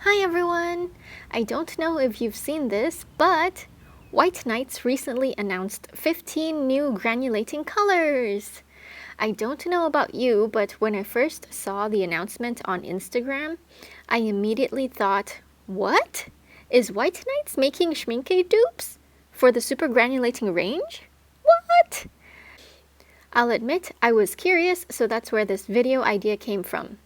Hi everyone! I don't know if you've seen this, but White Knights recently announced 15 new granulating colors! I don't know about you, but when I first saw the announcement on Instagram, I immediately thought, what? Is White Knights making schminke dupes for the super granulating range? What? I'll admit I was curious, so that's where this video idea came from.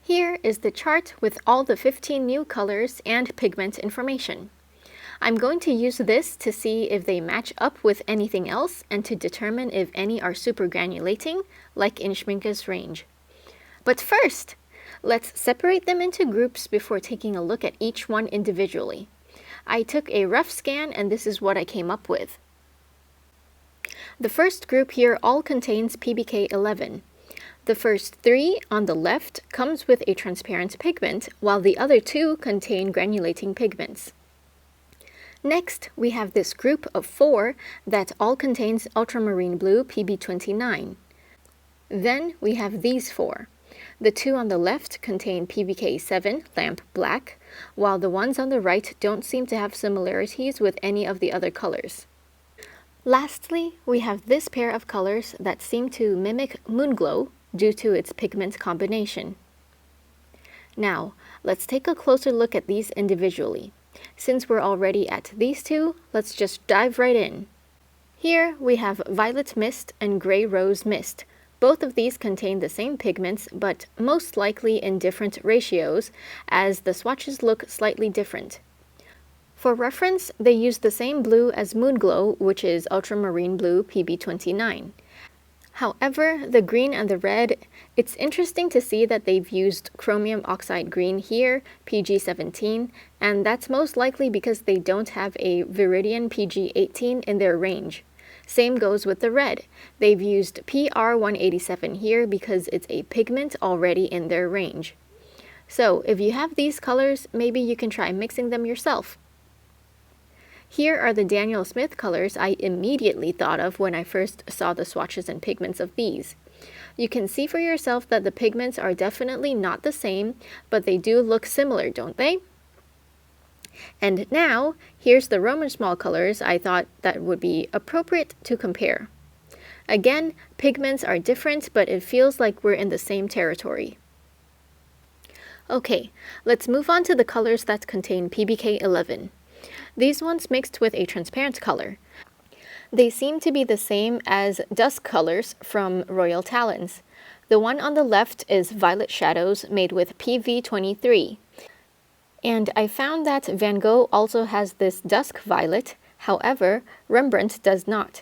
Here is the chart with all the 15 new colors and pigment information. I'm going to use this to see if they match up with anything else and to determine if any are super granulating, like in Schminke's range. But first, let's separate them into groups before taking a look at each one individually. I took a rough scan and this is what I came up with. The first group here all contains PBK 11. The first 3 on the left comes with a transparent pigment, while the other 2 contain granulating pigments. Next, we have this group of 4 that all contains ultramarine blue PB29. Then we have these 4. The 2 on the left contain PBK 7 lamp black, while the ones on the right don't seem to have similarities with any of the other colors. Lastly, we have this pair of colors that seem to mimic Moonglow due to its pigment combination. Now, let's take a closer look at these individually. Since we're already at these 2, let's just dive right in. Here we have Violet Mist and Gray Rose Mist. Both of these contain the same pigments, but most likely in different ratios, as the swatches look slightly different. For reference, they use the same blue as Moonglow, which is ultramarine blue PB29. However, the green and the red, it's interesting to see that they've used chromium oxide green here, PG17, and that's most likely because they don't have a Viridian PG18 in their range. Same goes with the red. They've used PR187 here because it's a pigment already in their range. So, if you have these colors, maybe you can try mixing them yourself. Here are the Daniel Smith colors I immediately thought of when I first saw the swatches and pigments of these. You can see for yourself that the pigments are definitely not the same, but they do look similar, don't they? And now, here's the Roman small colors I thought that would be appropriate to compare. Again, pigments are different, but it feels like we're in the same territory. Okay, let's move on to the colors that contain PBK 11. These ones mixed with a transparent color. They seem to be the same as dusk colors from Royal Talons. The one on the left is Violet Shadows made with PV23. And I found that Van Gogh also has this dusk violet, however, Rembrandt does not.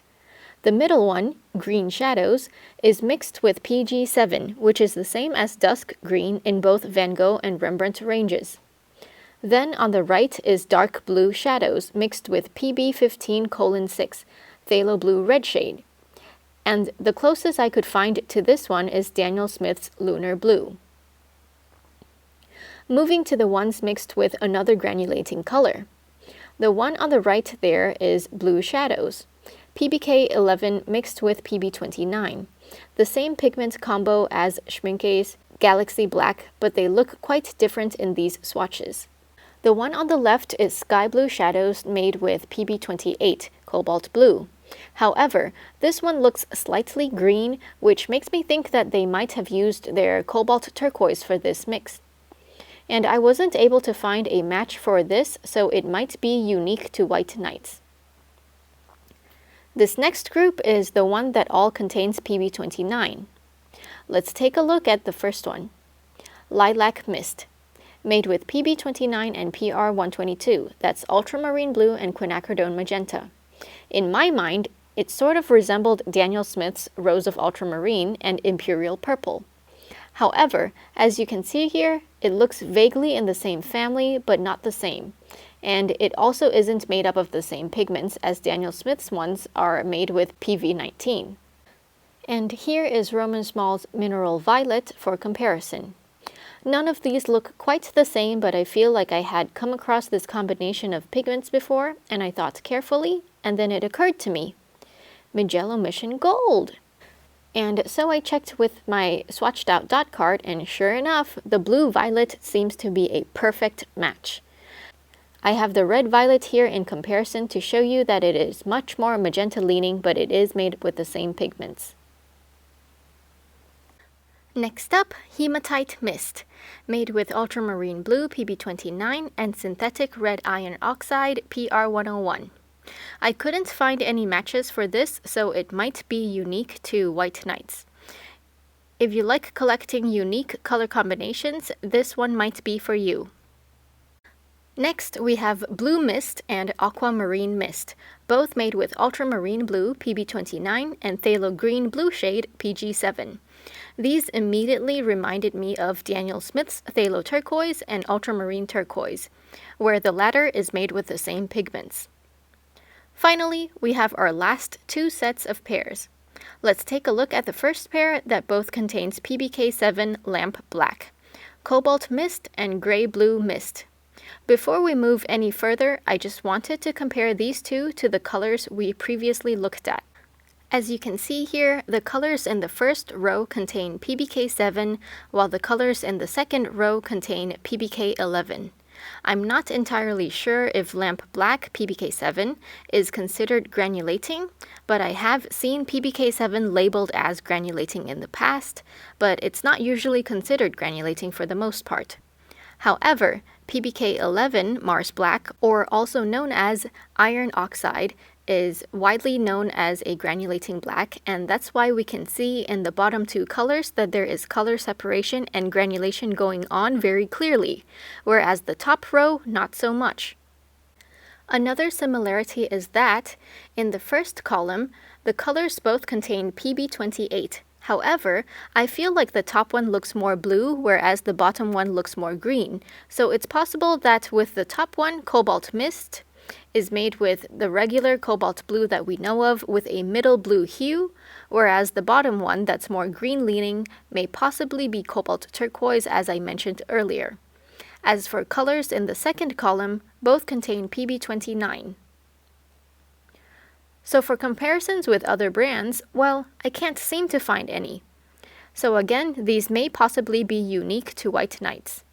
The middle one, Green Shadows, is mixed with PG7, which is the same as dusk green in both Van Gogh and Rembrandt ranges. Then on the right is Dark Blue Shadows mixed with PB15:6, phthalo blue red shade. And the closest I could find to this one is Daniel Smith's Lunar Blue. Moving to the ones mixed with another granulating color. The one on the right there is Blue Shadows, PBK 11 mixed with PB29. The same pigment combo as Schminke's Galaxy Black, but they look quite different in these swatches. The one on the left is Sky Blue Shadows made with PB28, Cobalt Blue. However, this one looks slightly green, which makes me think that they might have used their Cobalt Turquoise for this mix. And I wasn't able to find a match for this, so it might be unique to White Knights. This next group is the one that all contains PB29. Let's take a look at the first one. Lilac Mist, made with PB29 and PR122, that's ultramarine blue and quinacridone magenta. In my mind, it sort of resembled Daniel Smith's Rose of Ultramarine and Imperial Purple. However, as you can see here, it looks vaguely in the same family, but not the same. And it also isn't made up of the same pigments as Daniel Smith's ones are made with PV19. And here is Roman Small's Mineral Violet for comparison. None of these look quite the same, but I feel like I had come across this combination of pigments before, and I thought carefully, and then it occurred to me. Magello Mission Gold! And so I checked with my swatched out dot card, and sure enough, the blue violet seems to be a perfect match. I have the red violet here in comparison to show you that it is much more magenta leaning, but it is made with the same pigments. Next up, Hematite Mist, made with ultramarine blue PB29 and synthetic red iron oxide PR101. I couldn't find any matches for this, so it might be unique to White Nights. If you like collecting unique color combinations, this one might be for you. Next, we have Blue Mist and Aquamarine Mist, both made with ultramarine blue PB29 and phthalo green blue shade PG7. These immediately reminded me of Daniel Smith's phthalo turquoise and ultramarine turquoise, where the latter is made with the same pigments. Finally, we have our last two sets of pairs. Let's take a look at the first pair that both contains PBK7 Lamp Black, Cobalt Mist and Gray Blue Mist. Before we move any further, I just wanted to compare these two to the colors we previously looked at. As you can see here, the colors in the first row contain PBK7, while the colors in the second row contain PBK11. I'm not entirely sure if Lamp Black PBK7 is considered granulating, but I have seen PBK7 labeled as granulating in the past, but it's not usually considered granulating for the most part. However, PBK11 Mars Black, or also known as iron oxide, is widely known as a granulating black, and that's why we can see in the bottom two colors that there is color separation and granulation going on very clearly, whereas the top row, not so much. Another similarity is that, in the first column, the colors both contain PB28. However, I feel like the top one looks more blue, whereas the bottom one looks more green. So it's possible that with the top one, Cobalt Mist, is made with the regular cobalt blue that we know of with a middle blue hue, whereas the bottom one that's more green leaning may possibly be cobalt turquoise, as I mentioned earlier. As for colors in the second column, both contain PB29. So for comparisons with other brands, well, I can't seem to find any. So again, these may possibly be unique to White Nights.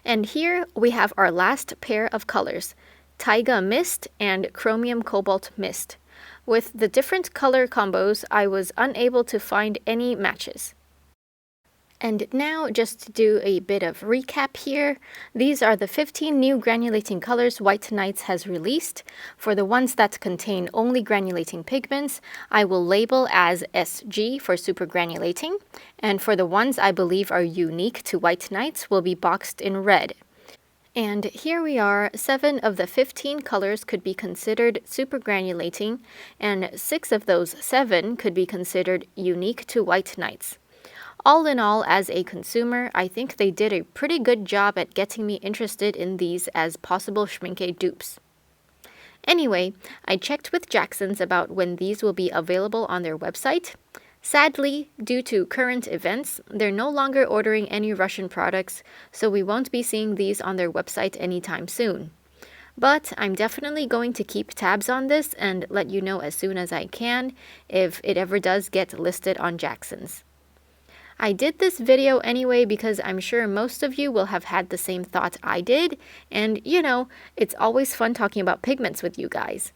And here we have our last pair of colors, Taiga Mist and Chromium Cobalt Mist. With the different color combos, I was unable to find any matches. And now, just to do a bit of recap here, these are the 15 new granulating colors White Nights has released. For the ones that contain only granulating pigments, I will label as SG for super granulating, and for the ones I believe are unique to White Nights will be boxed in red. And here we are, 7 of the 15 colors could be considered super granulating, and 6 of those 7 could be considered unique to White Nights. All in all, as a consumer, I think they did a pretty good job at getting me interested in these as possible Schmincke dupes. Anyway, I checked with Jackson's about when these will be available on their website. Sadly, due to current events, they're no longer ordering any Russian products, so we won't be seeing these on their website anytime soon. But I'm definitely going to keep tabs on this and let you know as soon as I can if it ever does get listed on Jackson's. I did this video anyway because I'm sure most of you will have had the same thought I did, and you know, it's always fun talking about pigments with you guys.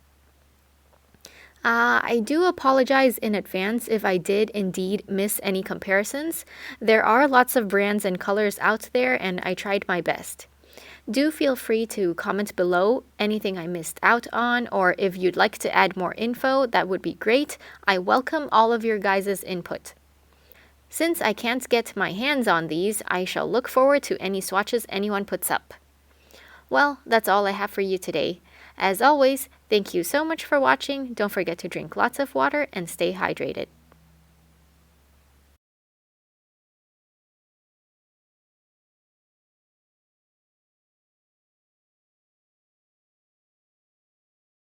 I do apologize in advance if I did indeed miss any comparisons. There are lots of brands and colors out there, and I tried my best. Do feel free to comment below anything I missed out on, or if you'd like to add more info, that would be great. I welcome all of your guys' input. Since I can't get my hands on these, I shall look forward to any swatches anyone puts up. Well, that's all I have for you today. As always, thank you so much for watching. Don't forget to drink lots of water and stay hydrated.